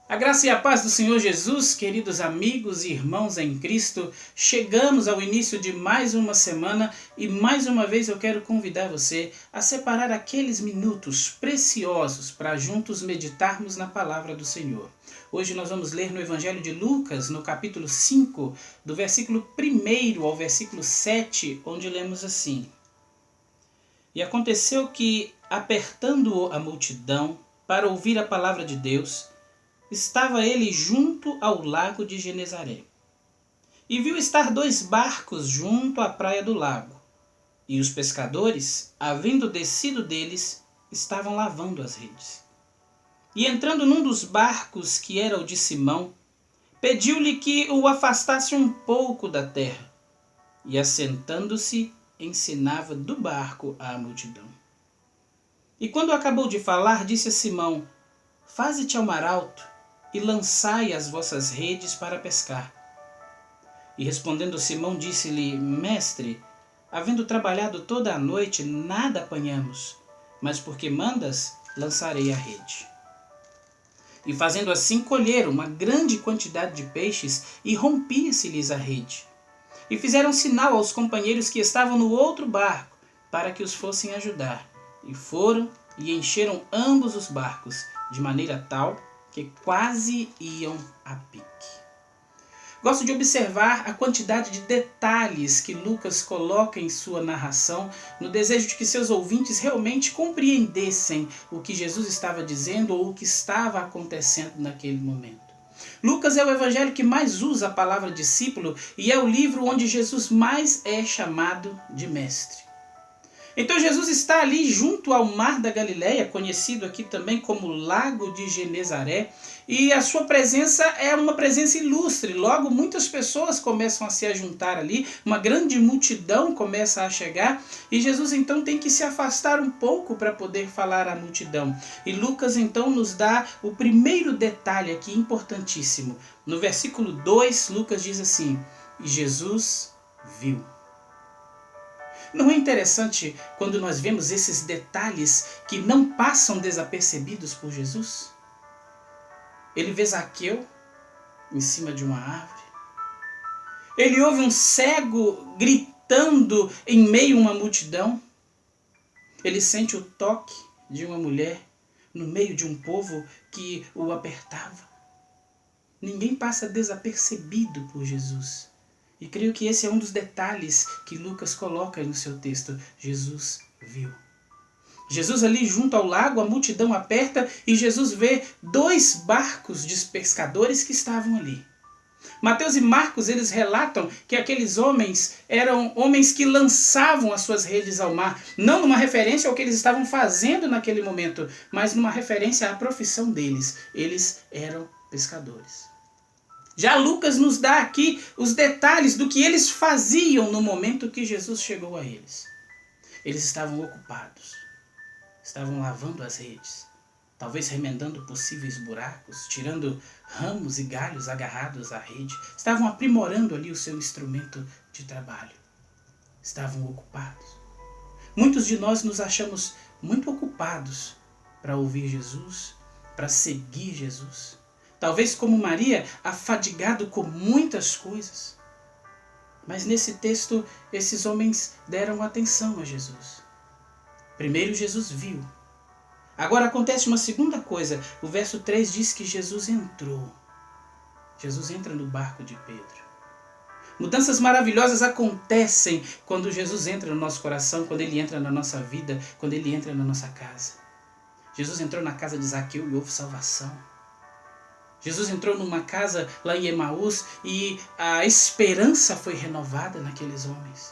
A graça e a paz do Senhor Jesus, queridos amigos e irmãos em Cristo, chegamos ao início de mais uma semana e mais uma vez eu quero convidar você a separar aqueles minutos preciosos para juntos meditarmos na palavra do Senhor. Hoje nós vamos ler no Evangelho de Lucas, no capítulo 5, do versículo 1 ao versículo 7, onde lemos assim: E aconteceu que, apertando a multidão para ouvir a palavra de Deus, estava ele junto ao lago de Genezaré. E viu estar 2 barcos junto à praia do lago. E os pescadores, havendo descido deles, estavam lavando as redes. E entrando num dos barcos, que era o de Simão, pediu-lhe que o afastasse um pouco da terra. E assentando-se, ensinava do barco à multidão. E quando acabou de falar, disse a Simão: Faze-te ao mar alto, e lançai as vossas redes para pescar. E respondendo Simão, disse-lhe: Mestre, havendo trabalhado toda a noite, nada apanhamos, mas porque mandas, lançarei a rede. E fazendo assim, colheram uma grande quantidade de peixes, e rompia-se-lhes a rede. E fizeram sinal aos companheiros que estavam no outro barco, para que os fossem ajudar. E foram e encheram ambos os barcos, de maneira tal que quase iam a pique. Gosto de observar a quantidade de detalhes que Lucas coloca em sua narração, no desejo de que seus ouvintes realmente compreendessem o que Jesus estava dizendo ou o que estava acontecendo naquele momento. Lucas é o evangelho que mais usa a palavra discípulo e é o livro onde Jesus mais é chamado de mestre. Então Jesus está ali junto ao mar da Galileia, conhecido aqui também como Lago de Genezaré, e a sua presença é uma presença ilustre. Logo muitas pessoas começam a se ajuntar ali, uma grande multidão começa a chegar, e Jesus então tem que se afastar um pouco para poder falar à multidão. E Lucas então nos dá o primeiro detalhe aqui importantíssimo. No versículo 2, Lucas diz assim: E Jesus viu. Não é interessante quando nós vemos esses detalhes que não passam desapercebidos por Jesus? Ele vê Zaqueu em cima de uma árvore. Ele ouve um cego gritando em meio a uma multidão. Ele sente o toque de uma mulher no meio de um povo que o apertava. Ninguém passa desapercebido por Jesus. E creio que esse é um dos detalhes que Lucas coloca no seu texto. Jesus viu. Jesus ali junto ao lago, a multidão aperta e Jesus vê 2 barcos de pescadores que estavam ali. Mateus e Marcos, eles relatam que aqueles homens eram homens que lançavam as suas redes ao mar, não numa referência ao que eles estavam fazendo naquele momento, mas numa referência à profissão deles. Eles eram pescadores. Já Lucas nos dá aqui os detalhes do que eles faziam no momento que Jesus chegou a eles. Eles estavam ocupados, estavam lavando as redes, talvez remendando possíveis buracos, tirando ramos e galhos agarrados à rede, estavam aprimorando ali o seu instrumento de trabalho, estavam ocupados. Muitos de nós nos achamos muito ocupados para ouvir Jesus, para seguir Jesus. Talvez como Maria, afadigado com muitas coisas. Mas nesse texto, esses homens deram atenção a Jesus. Primeiro Jesus viu. Agora acontece uma segunda coisa. O verso 3 diz que Jesus entrou. Jesus entra no barco de Pedro. Mudanças maravilhosas acontecem quando Jesus entra no nosso coração, quando Ele entra na nossa vida, quando Ele entra na nossa casa. Jesus entrou na casa de Zaqueu e houve salvação. Jesus entrou numa casa lá em Emaús e a esperança foi renovada naqueles homens.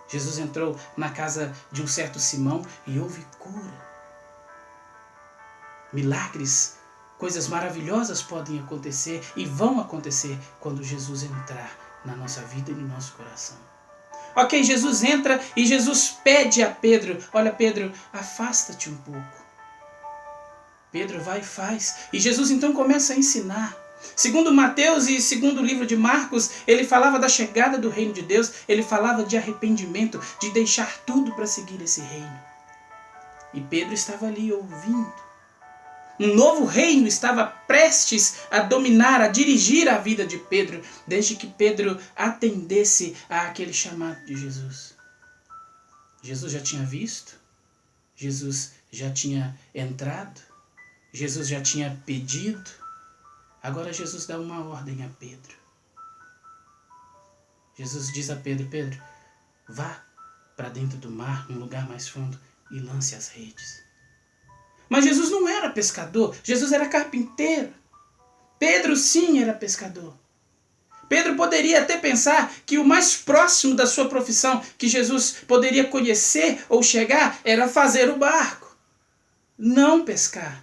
Jesus entrou na casa de um certo Simão e houve cura. Milagres, coisas maravilhosas podem acontecer e vão acontecer quando Jesus entrar na nossa vida e no nosso coração. Ok, Jesus entra e Jesus pede a Pedro: olha Pedro, afasta-te um pouco. Pedro vai e faz. E Jesus então começa a ensinar. Segundo Mateus e segundo o livro de Marcos, ele falava da chegada do reino de Deus, ele falava de arrependimento, de deixar tudo para seguir esse reino. E Pedro estava ali ouvindo. Um novo reino estava prestes a dominar, a dirigir a vida de Pedro, desde que Pedro atendesse àquele chamado de Jesus. Jesus já tinha visto, Jesus já tinha entrado, Jesus já tinha pedido. Agora Jesus dá uma ordem a Pedro. Jesus diz a Pedro: Pedro, vá para dentro do mar, num lugar mais fundo, e lance as redes. Mas Jesus não era pescador, Jesus era carpinteiro. Pedro sim era pescador. Pedro poderia até pensar que o mais próximo da sua profissão que Jesus poderia conhecer ou chegar era fazer o barco, não pescar.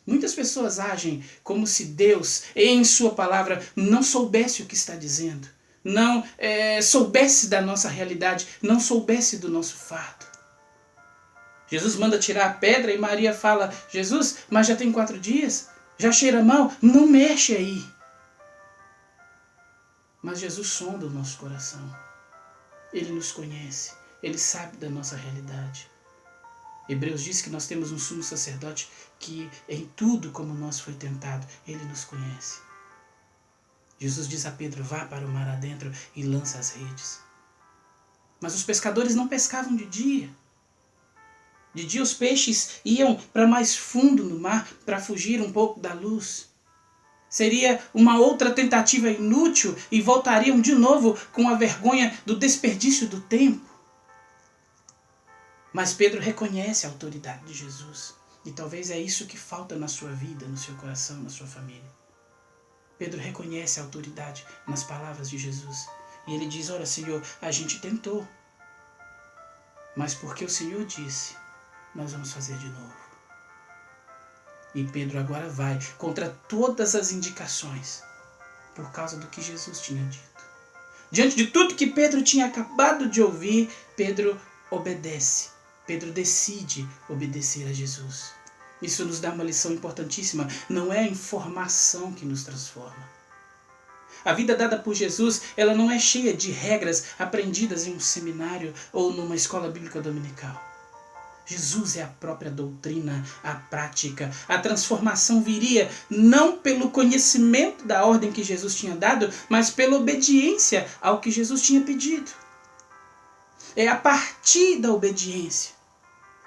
Muitas pessoas agem como se Deus, em sua palavra, não soubesse o que está dizendo, não soubesse da nossa realidade, não soubesse do nosso fardo. Jesus manda tirar a pedra e Maria fala: Jesus, mas já tem 4 dias, já cheira mal, não mexe aí. Mas Jesus sonda o nosso coração. Ele nos conhece, Ele sabe da nossa realidade. Hebreus diz que nós temos um sumo sacerdote que em tudo como nós foi tentado, Ele nos conhece. Jesus diz a Pedro: vá para o mar adentro e lança as redes. Mas os pescadores não pescavam de dia. De dia os peixes iam para mais fundo no mar para fugir um pouco da luz. Seria uma outra tentativa inútil e voltariam de novo com a vergonha do desperdício do tempo. Mas Pedro reconhece a autoridade de Jesus. E talvez é isso que falta na sua vida, no seu coração, na sua família. Pedro reconhece a autoridade nas palavras de Jesus. E ele diz: olha, Senhor, a gente tentou. Mas porque o Senhor disse, nós vamos fazer de novo. E Pedro agora vai contra todas as indicações, por causa do que Jesus tinha dito. Diante de tudo que Pedro tinha acabado de ouvir, Pedro obedece. Pedro decide obedecer a Jesus. Isso nos dá uma lição importantíssima. Não é a informação que nos transforma. A vida dada por Jesus, ela não é cheia de regras aprendidas em um seminário ou numa escola bíblica dominical. Jesus é a própria doutrina, a prática. A transformação viria não pelo conhecimento da ordem que Jesus tinha dado, mas pela obediência ao que Jesus tinha pedido. É a partir da obediência.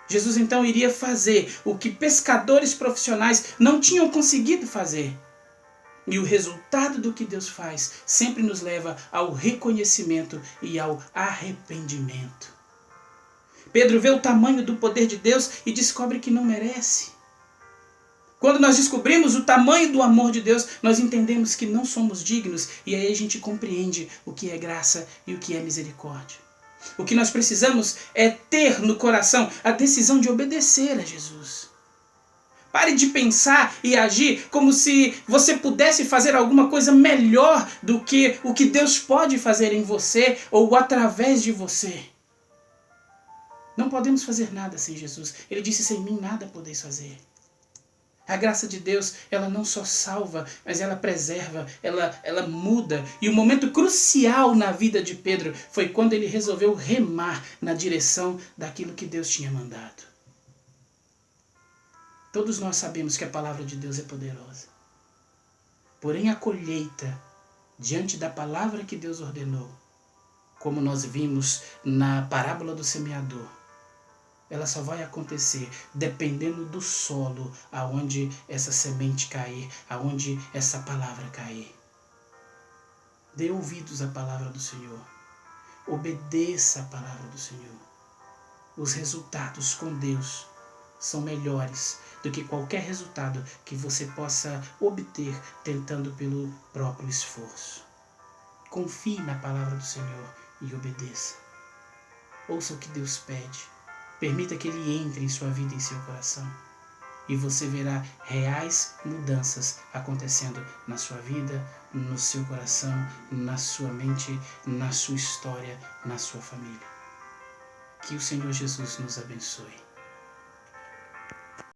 Jesus então iria fazer o que pescadores profissionais não tinham conseguido fazer. E o resultado do que Deus faz sempre nos leva ao reconhecimento e ao arrependimento. Pedro vê o tamanho do poder de Deus e descobre que não merece. Quando nós descobrimos o tamanho do amor de Deus, nós entendemos que não somos dignos e aí a gente compreende o que é graça e o que é misericórdia. O que nós precisamos é ter no coração a decisão de obedecer a Jesus. Pare de pensar e agir como se você pudesse fazer alguma coisa melhor do que o que Deus pode fazer em você ou através de você. Não podemos fazer nada sem Jesus. Ele disse: sem mim nada podeis fazer. A graça de Deus, ela não só salva, mas ela preserva, ela muda. E o momento crucial na vida de Pedro foi quando ele resolveu remar na direção daquilo que Deus tinha mandado. Todos nós sabemos que a palavra de Deus é poderosa. Porém, a colheita, diante da palavra que Deus ordenou, como nós vimos na parábola do semeador, ela só vai acontecer dependendo do solo aonde essa semente cair, aonde essa palavra cair. Dê ouvidos à palavra do Senhor. Obedeça a palavra do Senhor. Os resultados com Deus são melhores do que qualquer resultado que você possa obter tentando pelo próprio esforço. Confie na palavra do Senhor e obedeça. Ouça o que Deus pede. Permita que Ele entre em sua vida e em seu coração. E você verá reais mudanças acontecendo na sua vida, no seu coração, na sua mente, na sua história, na sua família. Que o Senhor Jesus nos abençoe.